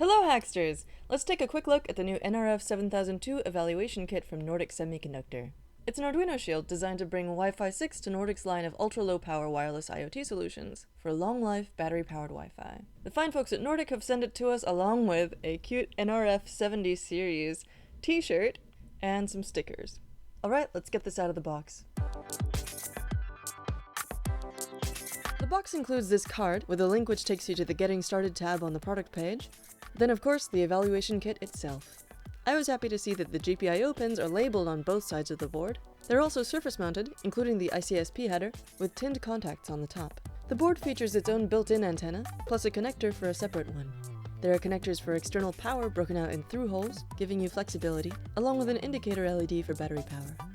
Hello Hacksters! Let's take a quick look at the new nRF7002 evaluation kit from Nordic Semiconductor. It's an Arduino shield designed to bring Wi-Fi 6 to Nordic's line of ultra-low power wireless IoT solutions for long-life battery-powered Wi-Fi. The fine folks at Nordic have sent it to us along with a cute nRF70 series t-shirt and some stickers. Alright, let's get this out of the box. The box includes this card with a link which takes you to the Getting Started tab on the product page. Then of course the evaluation kit itself. I was happy to see that the GPIO pins are labeled on both sides of the board. They're also surface mounted, including the ICSP header, with tinned contacts on the top. The board features its own built-in antenna, plus a connector for a separate one. There are connectors for external power broken out in through holes, giving you flexibility, along with an indicator LED for battery power.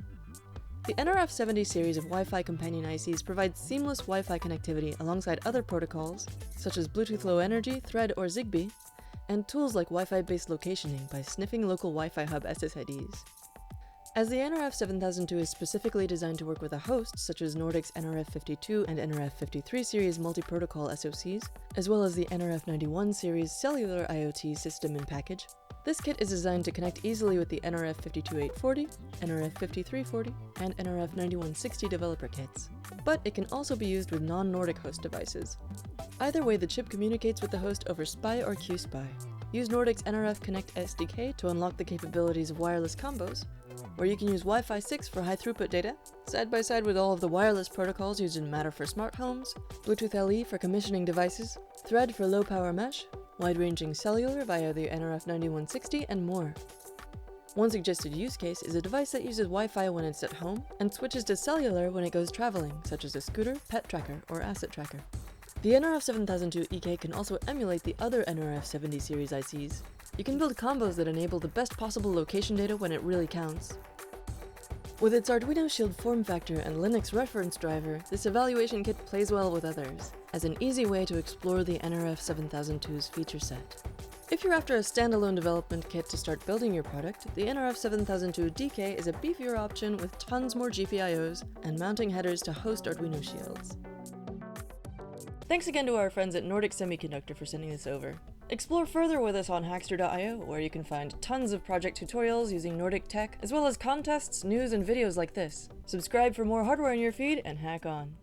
The nRF70 series of Wi-Fi companion ICs provides seamless Wi-Fi connectivity alongside other protocols, such as Bluetooth Low Energy, Thread, or Zigbee, and tools like Wi-Fi-based locationing by sniffing local Wi-Fi hub SSIDs. As the nRF7002 is specifically designed to work with a host, such as Nordic's nRF52 and nRF53 series multi-protocol SoCs, as well as the nRF91 series cellular IoT system and package, this kit is designed to connect easily with the nRF52840, nRF5340, and nRF9160 developer kits. But it can also be used with non-Nordic host devices. Either way, the chip communicates with the host over SPI or QSPI. Use Nordic's NRF Connect SDK to unlock the capabilities of wireless combos, where you can use Wi-Fi 6 for high-throughput data, side by side with all of the wireless protocols used in Matter for smart homes, Bluetooth LE for commissioning devices, Thread for low-power mesh, wide-ranging cellular via the nRF9160, and more. One suggested use case is a device that uses Wi-Fi when it's at home and switches to cellular when it goes traveling, such as a scooter, pet tracker, or asset tracker. The nRF7002 EK can also emulate the other nRF70 series ICs. You can build combos that enable the best possible location data when it really counts. With its Arduino Shield form factor and Linux reference driver, this evaluation kit plays well with others, as an easy way to explore the nRF7002's feature set. If you're after a standalone development kit to start building your product, the nRF7002 DK is a beefier option with tons more GPIOs and mounting headers to host Arduino shields. Thanks again to our friends at Nordic Semiconductor for sending this over. Explore further with us on Hackster.io, where you can find tons of project tutorials using Nordic tech, as well as contests, news, and videos like this. Subscribe for more hardware in your feed, and hack on.